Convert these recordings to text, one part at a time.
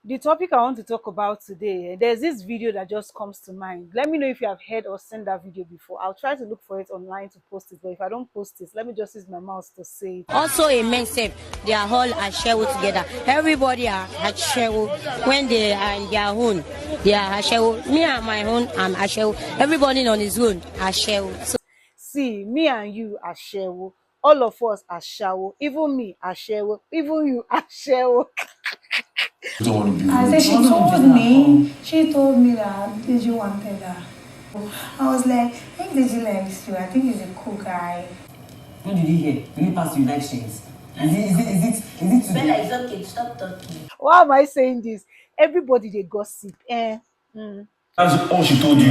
The topic I want to talk about today, there's this video that just comes to mind. Let me know if you have heard or seen that video before. I'll try to look for it online to post it, but if I don't post it, let me just use my mouth to say it. Also in men safe, they are all ashewo together. Everybody are ashewo when they are in their own. They are ashewo. Me and my own, I'm ashewo. Everybody on his own, ashewo. So See, me and you are shewo. All of us are shewo. Even me are shewo. Even you are shewo. I said she told me that Deji wanted her. I was like, I think Deji likes you. I think he's a cool guy. What did he hear? Did he pass you elections? Is it today? Bella, it's okay. Stop talking. Why am I saying this? Everybody they gossip. That's all she told you.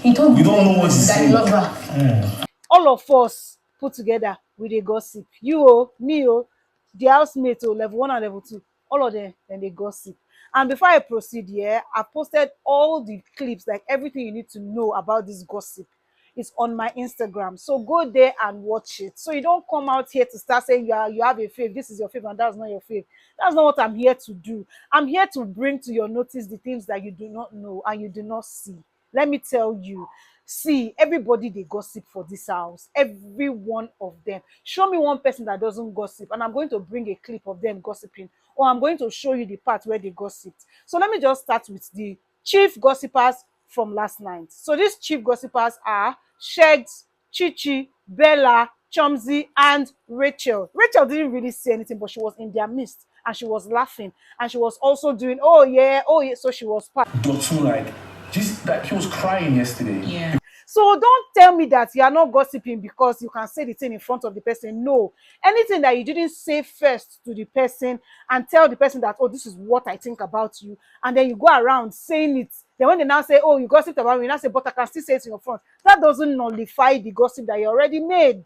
He told me You don't know what he's that saying. he loves her. All of us put together with a gossip. You, oh, me, oh, the housemate, oh, level 1 and level 2, all of them, then they gossip. And before I proceed here, I've posted all the clips, like everything you need to know about this gossip. It's on my Instagram. So go there and watch it. So you don't come out here to start saying you have a fave, this is your fave, and that's not your fave. That's not what I'm here to do. I'm here to bring to your notice the things that you do not know and you do not see. Let me tell you. See, everybody they gossip for this house. Every one of them. Show me one person that doesn't gossip, and I'm going to bring a clip of them gossiping, or I'm going to show you the part where they gossiped. So let me just start with the chief gossipers from last night. So these chief gossipers are Shegs, Chichi, Bella, Chomzi, and Rachel. Rachel didn't really say anything, but she was in their midst and she was laughing and she was also doing, oh yeah, so she was part. Dotun, like, just that he was crying yesterday. Yeah. So don't tell me that you are not gossiping because you can say the thing in front of the person. No. Anything that you didn't say first to the person and tell the person that, oh, this is what I think about you, and then you go around saying it. Then when they now say, oh, you gossiped about me, you now say, but I can still say it in your front. That doesn't nullify the gossip that you already made.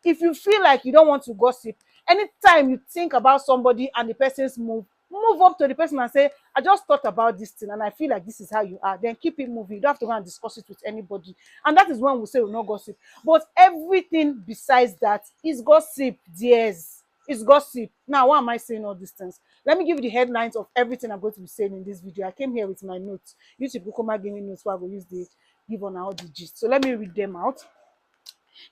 If you feel like you don't want to gossip, anytime you think about somebody and the person's move up to the person and say, I just thought about this thing and I feel like this is how you are. Then keep it moving. You don't have to go and discuss it with anybody. And that is when we say we'll not gossip. But everything besides that is gossip, dears. It's gossip. Now, why am I saying all these things? Let me give you the headlines of everything I'm going to be saying in this video. I came here with my notes. YouTube Kukuma gave me notes, so I will use the give on all the gist. So let me read them out.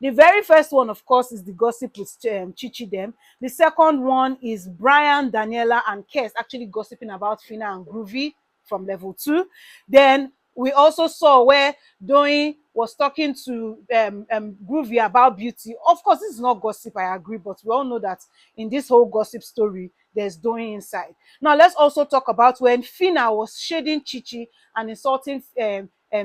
The very first one, of course, is the gossip with Chichi them. The second one is Brian, Daniela, and Kes actually gossiping about Fina and Groovy from level 2. Then we also saw where Doyin was talking to Groovy about beauty. Of course, this is not gossip, I agree, but we all know that in this whole gossip story, there's Doyin inside. Now, let's also talk about when Fina was shading Chichi and insulting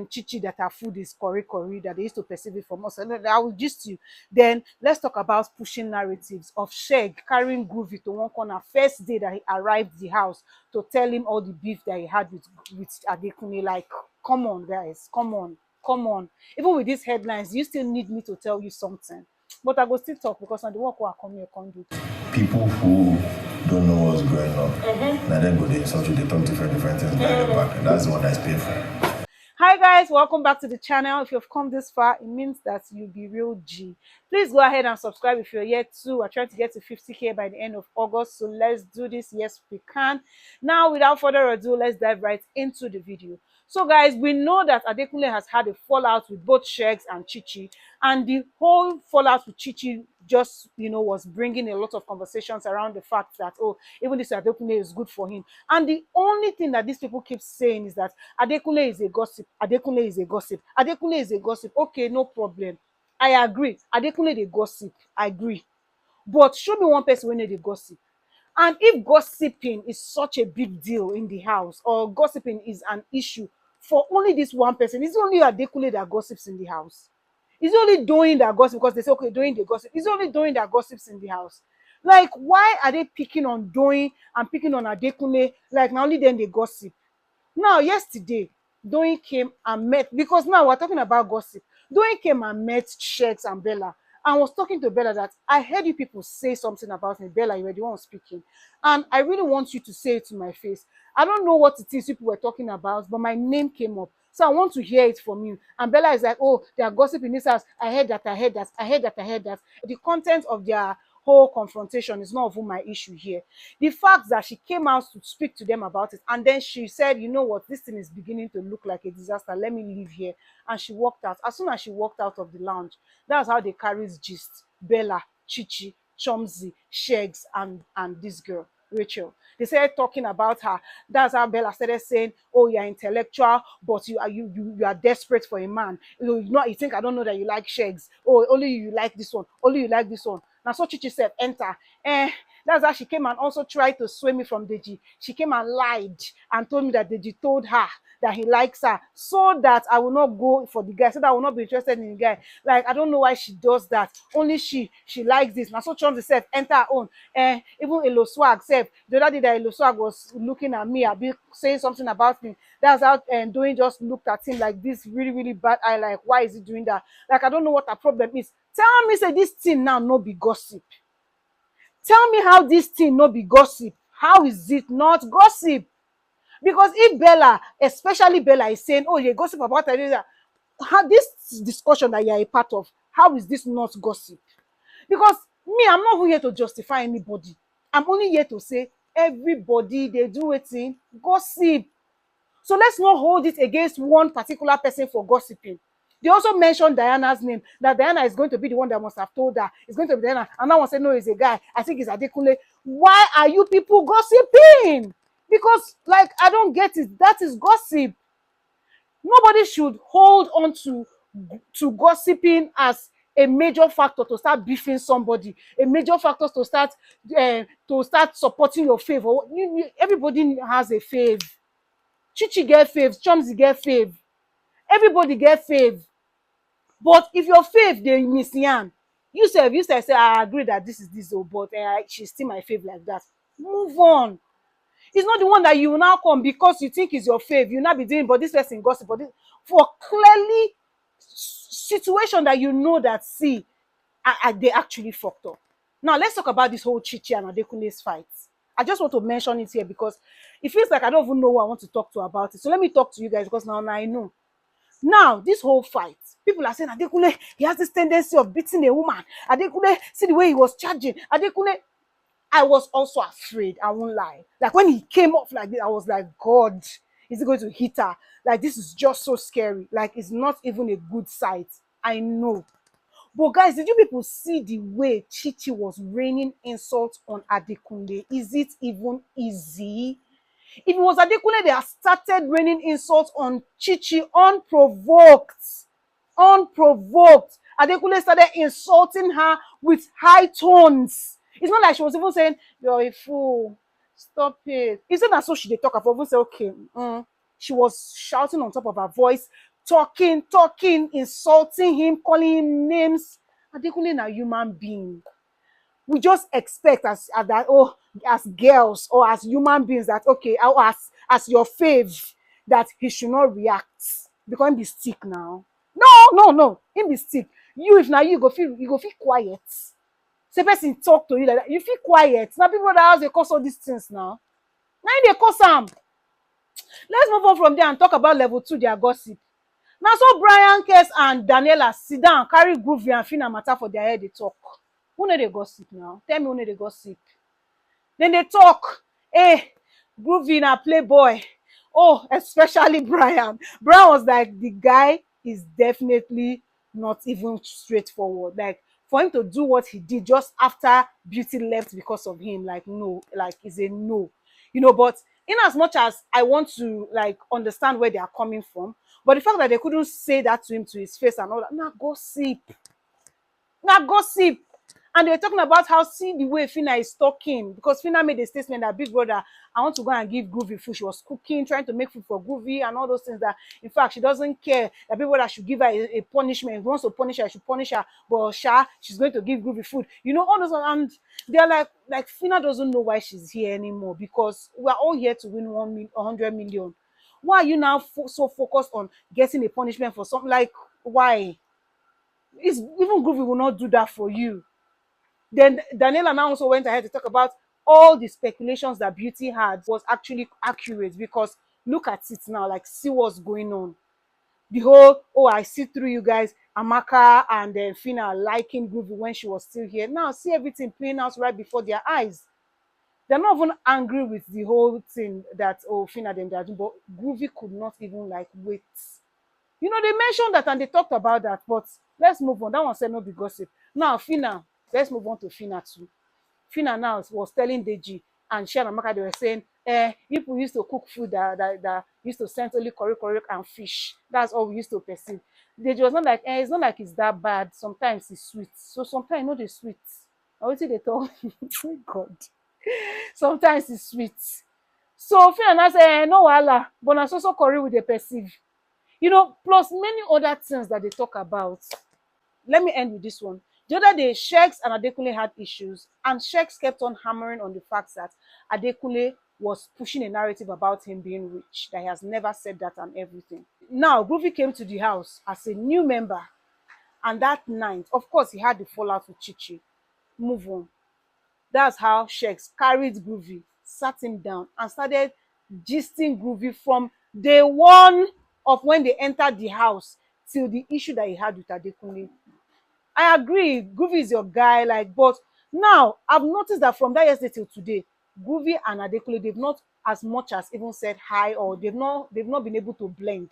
Chichi that her food is curry, that they used to perceive it from us. And I will gist you. Then let's talk about pushing narratives of Sheg carrying Groovy to one corner first day that he arrived the house to tell him all the beef that he had with Adekunle. Like, come on, guys, come on. Even with these headlines, you still need me to tell you something. But I go still talk because on the work who are coming, I can't do. People who don't know what's going on, now then go they insult you, they talk different things behind the back, and that's the one that's painful. Hi guys, welcome back to the channel. If you've come this far, it means that you'll be real G. Please go ahead and subscribe if you're yet to. We're trying to get to 50k by the end of August, so let's do this. Yes, we can. Now, without further ado, let's dive right into the video. So guys, we know that Adekunle has had a fallout with both Shegs and Chichi, and the whole fallout with Chichi just, was bringing a lot of conversations around the fact that, oh, even this Adekunle is good for him. And the only thing that these people keep saying is that Adekunle is a gossip, Adekunle is a gossip, Adekunle is a gossip. Okay, no problem. I agree. Adekunle they gossip. I agree. But show me one person when they gossip. And if gossiping is such a big deal in the house, or gossiping is an issue for only this one person, it's only Adekunle that gossips in the house. It's only Doyin that gossip because they say, okay, Doyin the gossip. It's only Doyin that gossips in the house. Like, why are they picking on Doyin and picking on Adekunle? Like, now only then they gossip. Now, yesterday, Doyin came and met, because now we're talking about gossip. Doyin came and met Shegs and Bella and was talking to Bella that, I heard you people say something about me. Bella, you were the one speaking. And I really want you to say it to my face. I don't know what it is people were talking about, but my name came up. So I want to hear it from you. And Bella is like, oh, they are gossiping in this house. I heard that. The content of their whole confrontation is not even my issue here. The fact that she came out to speak to them about it, and then she said, you know what, this thing is beginning to look like a disaster, let me leave here. And she walked out. As soon as she walked out of the lounge, that's how they carried gist. Bella, Chichi, Chomzi, Shegs, and this girl, Rachel. They started talking about her. That's how Bella started saying, oh, you're intellectual, but you are desperate for a man. You think I don't know that you like Shegs. Oh, only you like this one. Only you like this one. Now, so Chichi said, enter. That's how she came and also tried to sway me from Deji. She came and lied and told me that Deji told her that he likes her, so that I will not go for the guy, so that I will not be interested in the guy. Like, I don't know why she does that. Only she likes this. Now, so Chomzi said, enter her own. Even Elo Swag said, the other day that Elo Swag was looking at me, I'll be saying something about me. That's how Doyin just looked at him like this really, really bad eye, like, why is he doing that? Like, I don't know what her problem is. Tell me, say, this thing now no be gossip. Tell me how this thing no be gossip. How is it not gossip? Because if Bella, especially Bella, is saying, oh, you gossip about that, how this discussion that you're a part of, how is this not gossip? Because me, I'm not even here to justify anybody. I'm only here to say everybody, they do it in gossip. So let's not hold it against one particular person for gossiping. They also mentioned Diana's name, that Diana is going to be the one that must have told her. It's going to be Diana. And that one said, no, it's a guy. I think it's Adekunle. Why are you people gossiping? Because, like, I don't get it. That is gossip. Nobody should hold on to gossiping as a major factor to start beefing somebody, a major factor to start supporting your favor. Everybody has a fave. Chichi get faves, Chomzi get fave. Everybody get fave. But if your fave they miss yan, you say I agree that this is this, but she's still my fave like that. Move on. It's not the one that you will now come because you think is your fave. You now be doing, but this person gossip, but this for clearly situation that you know that see, they actually fucked up. Now let's talk about this whole Chichi and Adekunle's fight. I just want to mention it here because it feels like I don't even know who I want to talk to about it. So let me talk to you guys because now I know. Now, this whole fight, people are saying, Adekunle, he has this tendency of beating a woman. Adekunle, see the way he was charging. Adekunle, I was also afraid, I won't lie. Like, when he came off like this, I was like, God, is he going to hit her? Like, this is just so scary. Like, it's not even a good sight. I know. But guys, did you people see the way Chichi was raining insults on Adekunle? Is it even easy? If it was Adekunle, they have started raining insults on Chichi unprovoked. Unprovoked. Adekunle started insulting her with high tones. It's not like she was even saying, you're a fool. Stop it. It's not that so she did talk. I've even said, okay. She was shouting on top of her voice, talking, insulting him, calling him names. Adekunle na human being. We just expect as girls or as human beings that okay, as your fave, that he should not react because he be stick now. No, he be stick. You, if now you go feel quiet. Say person talk to you like that, you feel quiet. Now people that house they cause all these things now. Now they cause them. Let's move on from there and talk about level 2, their gossip. Now so Brian, Kes, and Daniela sit down, carry Groovy and Fina matter for their head. They talk. Who know they gossip now? Tell me who know they gossip. Then they talk. Hey, Groovy na playboy. Oh, especially Brian. Brian was like, the guy is definitely not even straightforward. Like, for him to do what he did just after Beauty left because of him, like, no, like, it's a no. You know, but in as much as I want to, like, understand where they are coming from, but the fact that they couldn't say that to him to his face and all that, now gossip. Now gossip. And they were talking about how, see the way Fina is talking, because Fina made a statement that Big Brother, I want to go and give Groovy food. She was cooking, trying to make food for Groovy and all those things that, in fact, she doesn't care that Big Brother should give her a punishment. If he wants to punish her, she should punish her. But she's going to give Groovy food. You know, all those, and they're like Fina doesn't know why she's here anymore because we're all here to win 100 million. Why are you now so focused on getting a punishment for something? Like, why? Even Groovy will not do that for you. Then Daniela now also went ahead to talk about all the speculations that Beauty had was actually accurate because look at it now, like, see what's going on. the whole, oh, I see through you guys, Amaka and Fina liking Groovy when she was still here. Now see everything playing out right before their eyes. They're not even angry with the whole thing that, oh, Fina them they are doing, but Groovy could not even like wait. You know, they mentioned that and they talked about that, but let's move on. That one said no be gossip. Now, Fina, let's move on to Fina too. Fina now was telling Deji and Shan and Amaka, they were saying, people used to cook food that used to send only curry and fish. That's all we used to perceive. Deji was not like, it's not like it's that bad. Sometimes it's sweet. So sometimes, you know, the sweet. I always say they told oh God. Sometimes it's sweet. So Fina now say, no wahala, but na so curry with the perceive. You know, plus many other things that they talk about. Let me end with this one. The other day, Shex and Adekunle had issues, and Shex kept on hammering on the fact that Adekunle was pushing a narrative about him being rich, that he has never said that and everything. Now, Groovy came to the house as a new member, and that night, of course, he had the fallout with Chichi. Move on. That's how Shex carried Groovy, sat him down, and started gisting Groovy from day one of when they entered the house till the issue that he had with Adekunle. I agree, Groovy is your guy, like, but now I've noticed that from that yesterday till today, Groovy and Adekunle, they've not as much as even said hi, or they've not been able to blend.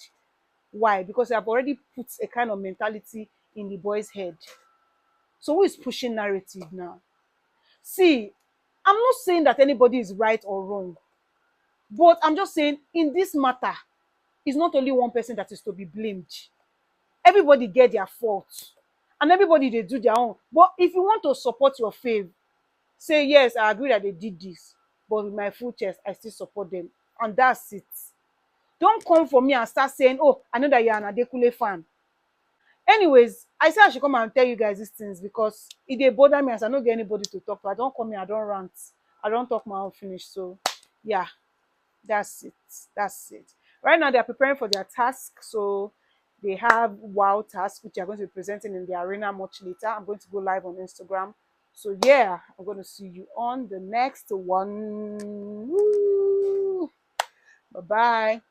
Why? Because they have already put a kind of mentality in the boy's head. So who is pushing narrative now? See, I'm not saying that anybody is right or wrong, but I'm just saying in this matter, it's not only one person that is to be blamed. Everybody get their fault, and everybody they do their own. But if you want to support your fave, say yes, I agree that they did this, but with my full chest, I still support them, and that's it. Don't come for me and start saying, oh, I know that you're an Adekunle fan. Anyways, I said I should come and tell you guys these things because it dey bother me as I don't get anybody to talk to. I don't come here, I don't rant, I don't talk my own finish. So yeah, that's it. That's it. Right now they're preparing for their task. So they have wow task, which are going to be presenting in the arena much later. I'm going to go live on Instagram. So yeah, I'm going to see you on the next one. Bye bye.